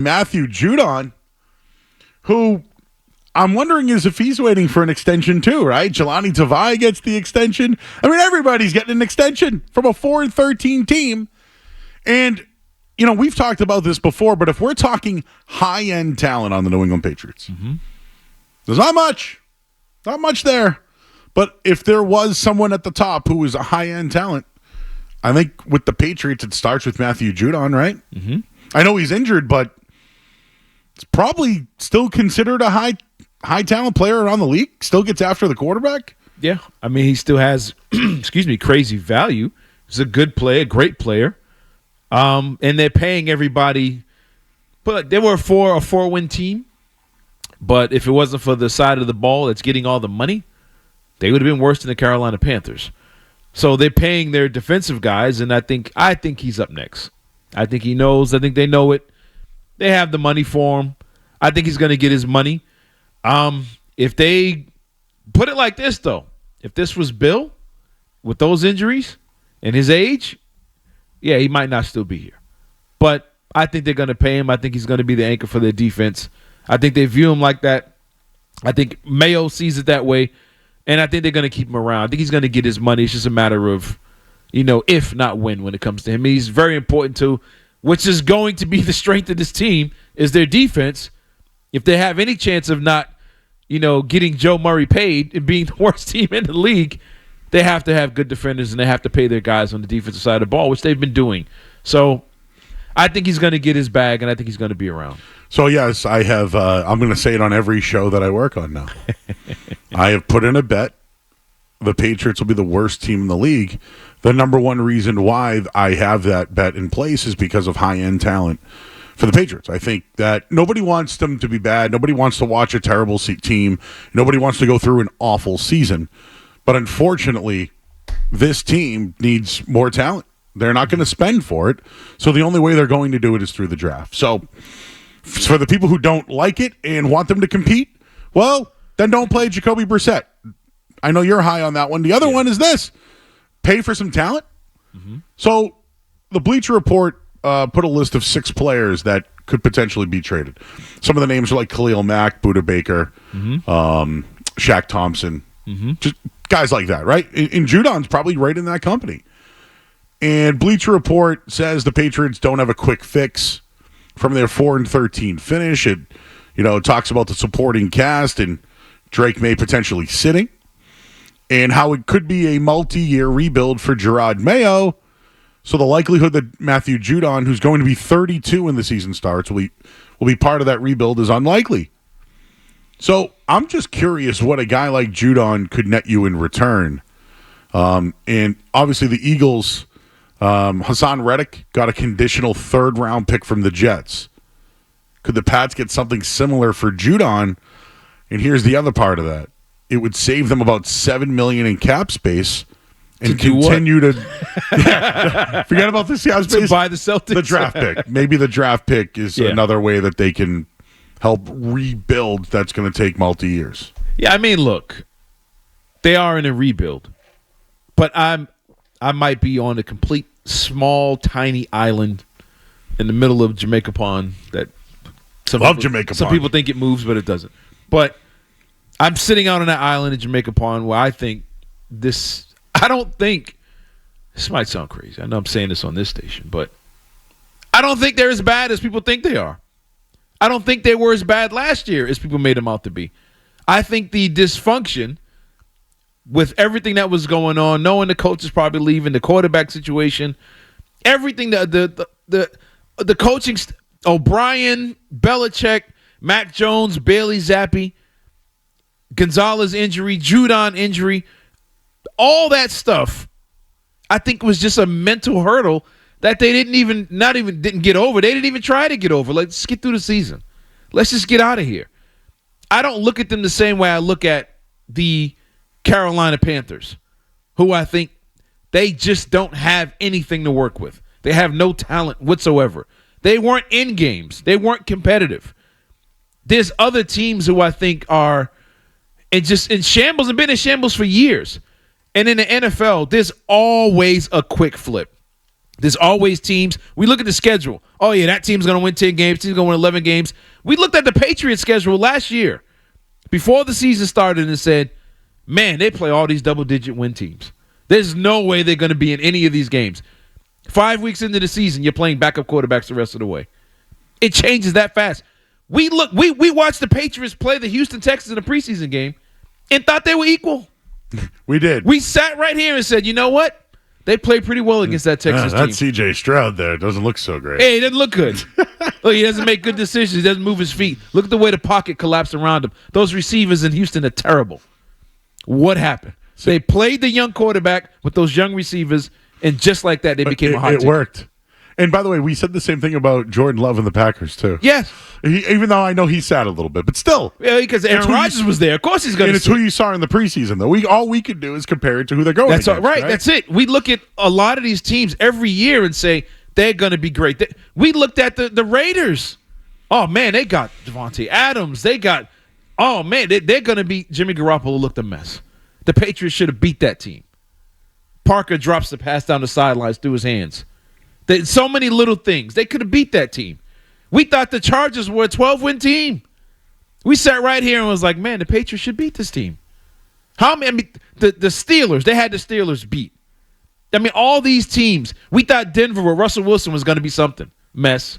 Matthew Judon, who I'm wondering is if he's waiting for an extension too, right? Jelani Tavai gets the extension. I mean, everybody's getting an extension from a 4-13 team. And, you know, we've talked about this before, but if we're talking high-end talent on the New England Patriots, there's not much there. But if there was someone at the top who was a high-end talent, I think with the Patriots, it starts with Matthew Judon, right? Mm-hmm. I know he's injured, but it's probably still considered a high talent player around the league. Still gets after the quarterback. Yeah, I mean he still has, crazy value. He's a good player, great player, and they're paying everybody. But they were a 4-win team. But if it wasn't for the side of the ball that's getting all the money, they would have been worse than the Carolina Panthers. So they're paying their defensive guys, and I think he's up next. I think he knows. I think they know it. They have the money for him. I think he's going to get his money. If they put it like this, though, if this was Bill with those injuries and his age, yeah, he might not still be here. But I think they're going to pay him. I think he's going to be the anchor for their defense. I think they view him like that. I think Mayo sees it that way. And I think they're going to keep him around. I think he's going to get his money. It's just a matter of, if not when it comes to him. He's very important too, which is going to be the strength of this team, is their defense. If they have any chance of not, getting Joe Murray paid and being the worst team in the league, they have to have good defenders and they have to pay their guys on the defensive side of the ball, which they've been doing. So I think he's going to get his bag, and I think he's going to be around. So, yes, I have I'm going to say it on every show that I work on now. I have put in a bet. The Patriots will be the worst team in the league. The number one reason why I have that bet in place is because of high-end talent for the Patriots. I think that nobody wants them to be bad. Nobody wants to watch a terrible team. Nobody wants to go through an awful season. But unfortunately, this team needs more talent. They're not going to spend for it. So the only way they're going to do it is through the draft. So for the people who don't like it and want them to compete, well, then don't play Jacoby Brissett. I know you're high on that one. The other one is this. Pay for some talent. Mm-hmm. So the Bleacher Report put a list of 6 players that could potentially be traded. Some of the names are like Khalil Mack, Budda Baker, Shaq Thompson, just guys like that, right? And Judon's probably right in that company. And Bleacher Report says the Patriots don't have a quick fix from their 4-13 finish. It, talks about the supporting cast and Drake May potentially sitting, and how it could be a multi-year rebuild for Gerard Mayo. So the likelihood that Matthew Judon, who's going to be 32 when the season starts, will be part of that rebuild is unlikely. So I'm just curious what a guy like Judon could net you in return. And obviously the Eagles, Hassan Reddick got a conditional 3rd-round pick from the Jets. Could the Pats get something similar for Judon? And here's the other part of that. It would save them about $7 million in cap space and continue to forget about the cap space. To buy the Celtics. The draft pick. Maybe the draft pick is another way that they can help rebuild that's going to take multi-years. Yeah, I mean, look, they are in a rebuild. But I might be on a complete small, tiny island in the middle of Jamaica Pond that some people think it moves, but it doesn't. But I'm sitting out on that island in Jamaica Pond where I think this might sound crazy. I know I'm saying this on this station, but I don't think they're as bad as people think they are. I don't think they were as bad last year as people made them out to be. I think the dysfunction with everything that was going on, knowing the coach is probably leaving, the quarterback situation, everything, the coaching, O'Brien, Belichick, Mac Jones, Bailey Zappi, Gonzalez injury, Judon injury, all that stuff, I think was just a mental hurdle that they didn't get over. They didn't even try to get over. Let's get through the season. Let's just get out of here. I don't look at them the same way I look at the Carolina Panthers, who I think they just don't have anything to work with. They have no talent whatsoever. They weren't in games. They weren't competitive. There's other teams who I think are in shambles and been in shambles for years. And in the NFL, there's always a quick flip. There's always teams. We look at the schedule. Oh, yeah, that team's going to win 10 games. Team's going to win 11 games. We looked at the Patriots schedule last year before the season started and said, man, they play all these double-digit win teams. There's no way they're going to be in any of these games. 5 weeks into the season, you're playing backup quarterbacks the rest of the way. It changes that fast. We watched the Patriots play the Houston Texans in a preseason game and thought they were equal. We did. We sat right here and said, you know what? They played pretty well against that Texas team. That C.J. Stroud there doesn't look so great. Hey, he doesn't look good. Look, he doesn't make good decisions. He doesn't move his feet. Look at the way the pocket collapsed around him. Those receivers in Houston are terrible. What happened? They played the young quarterback with those young receivers, and just like that, they became a hot team. It worked. And by the way, we said the same thing about Jordan Love and the Packers, too. Yes. Even though I know he's sad a little bit, but still. Yeah, because Aaron Rodgers was there. Of course he's going to. And it's who you saw in the preseason, though. All we can do is compare it to who they're going against. That's right. That's it. We look at a lot of these teams every year and say they're going to be great. We looked at the Raiders. Oh, man, they got Devontae Adams. They got, oh, man, they're going to be. Jimmy Garoppolo looked a mess. The Patriots should have beat that team. Parker drops the pass down the sidelines through his hands. So many little things. They could have beat that team. We thought the Chargers were a 12-win team. We sat right here and was like, man, the Patriots should beat this team. The Steelers, they had the Steelers beat. I mean, all these teams, we thought Denver with Russell Wilson was going to be something. Mess.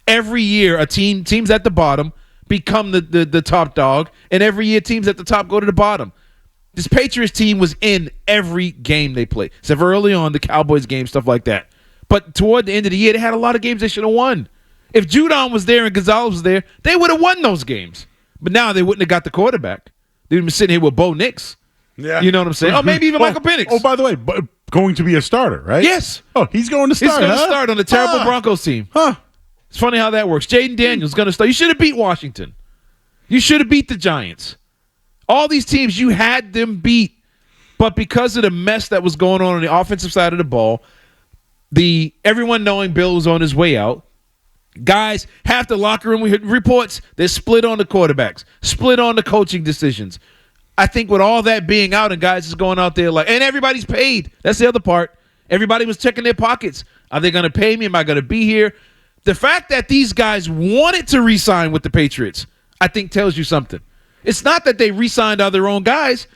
Every year, teams at the bottom become the top dog, and every year teams at the top go to the bottom. This Patriots team was in every game they played. Except for early on, the Cowboys game, stuff like that. But toward the end of the year, they had a lot of games they should have won. If Judon was there and Gonzalez was there, they would have won those games. But now they wouldn't have got the quarterback. They would have been sitting here with Bo Nix. Yeah. You know what I'm saying? Oh, maybe even Michael Penix. Oh, by the way, going to be a starter, right? Yes. Oh, he's going to start. He's going to start on the terrible Broncos team. Huh. It's funny how that works. Jaden Daniels going to start. You should have beat Washington. You should have beat the Giants. All these teams, you had them beat. But because of the mess that was going on the offensive side of the ball, everyone knowing Bill was on his way out, guys, half the locker room reports, they're split on the quarterbacks, split on the coaching decisions. I think with all that being out and guys is going out there and everybody's paid. That's the other part. Everybody was checking their pockets. Are they going to pay me? Am I going to be here? The fact that these guys wanted to re-sign with the Patriots, I think tells you something. It's not that they re-signed all their own guys.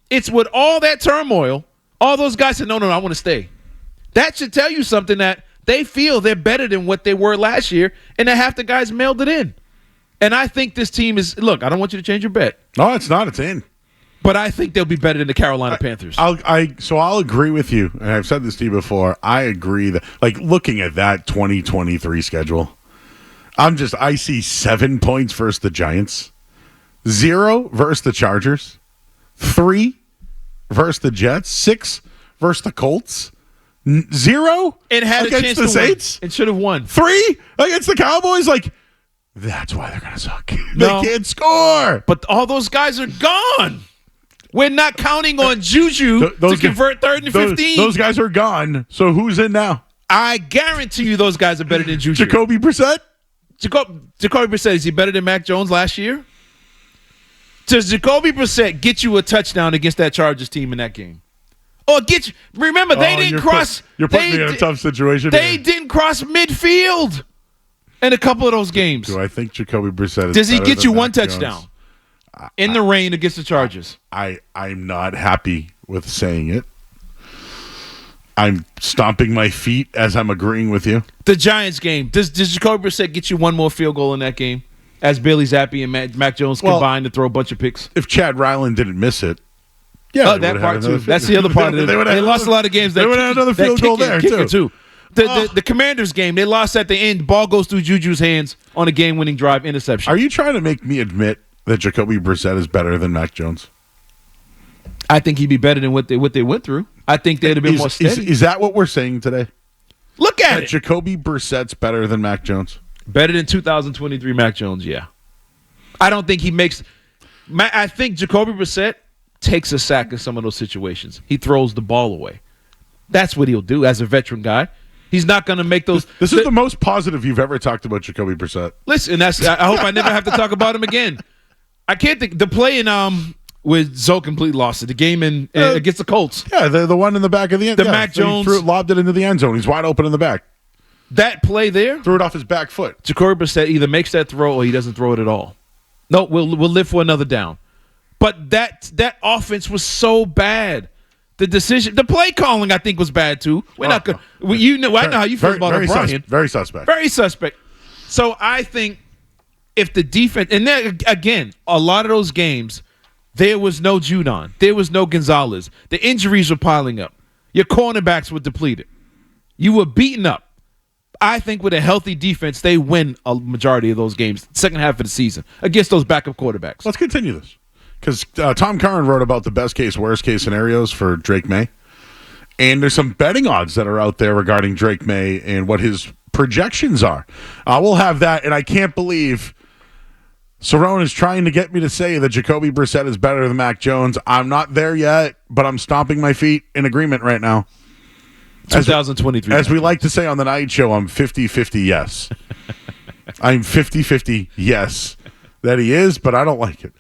It's with all that turmoil, all those guys said, no, I want to stay. That should tell you something that they feel they're better than what they were last year, and that half the guys mailed it in. And I think this team is – look, I don't want you to change your bet. No, it's not. It's in. But I think they'll be better than the Carolina Panthers. I'll agree with you, and I've said this to you before. I agree that, looking at that 2023 schedule, I see 7 points versus the Giants, 0 versus the Chargers, 3 versus the Jets, 6 versus the Colts, 0 and had against a chance the to Saints. Win. And should have won. 3 against the Cowboys. That's why they're gonna suck. No, they can't score. But all those guys are gone. We're not counting on Juju to convert 3rd and 15. Those guys are gone. So who's in now? I guarantee you those guys are better than Juju. Jacoby Brissett? Jacoby Brissett, is he better than Mac Jones last year? Does Jacoby Brissett get you a touchdown against that Chargers team in that game? Or remember, they didn't cross. You're putting me in a tough situation. They didn't cross midfield in a couple of those games. Do I think Jacoby Brissett is Does he better get than you Mac one Jones? touchdown in the rain against the Chargers? I'm not happy with saying it. I'm stomping my feet as I'm agreeing with you. The Giants game. Does Jacoby Brissett get you one more field goal in that game? As Bailey Zappi and Mac Jones combined to throw a bunch of picks. If Chad Ryland didn't miss it, yeah, that part too. That's the other part of it. They lost a lot of games. They would have another field goal there too. The Commanders game, they lost at the end. Ball goes through Juju's hands on a game-winning drive, interception. Are you trying to make me admit that Jacoby Brissett is better than Mac Jones? I think he'd be better than what they went through. I think they'd have been more steady. Is that what we're saying today? Look at that it. Jacoby Brissett's better than Mac Jones. Better than 2023 Mac Jones, yeah. I don't think he makes – I think Jacoby Brissett takes a sack in some of those situations. He throws the ball away. That's what he'll do as a veteran guy. He's not going to make those – This is the most positive you've ever talked about Jacoby Brissett. Listen, I hope I never have to talk about him again. I can't think – the play in where Zoe completely lost it. The game against the Colts. Yeah, the one in the back of the end. The Mac Jones. He lobbed it into the end zone. He's wide open in the back. That play there. Threw it off his back foot. Jacoby Brissett either makes that throw or he doesn't throw it at all. No, we'll live for another down. But that offense was so bad. The play calling, I think, was bad too. We're not going. I know how you feel about O'Brien. Very suspect. Very suspect. So I think if the defense, and then again, a lot of those games, there was no Judon, there was no Gonzalez. The injuries were piling up. Your cornerbacks were depleted. You were beaten up. I think with a healthy defense, they win a majority of those games, second half of the season, against those backup quarterbacks. Let's continue this. Because Tom Curran wrote about the best case, worst case scenarios for Drake May. And there's some betting odds that are out there regarding Drake May and what his projections are. We'll have that, and I can't believe Cerrone is trying to get me to say that Jacoby Brissett is better than Mac Jones. I'm not there yet, but I'm stomping my feet in agreement right now. 2023. As we like to say on the night show, I'm 50-50 yes. I'm 50-50 yes that he is, but I don't like it.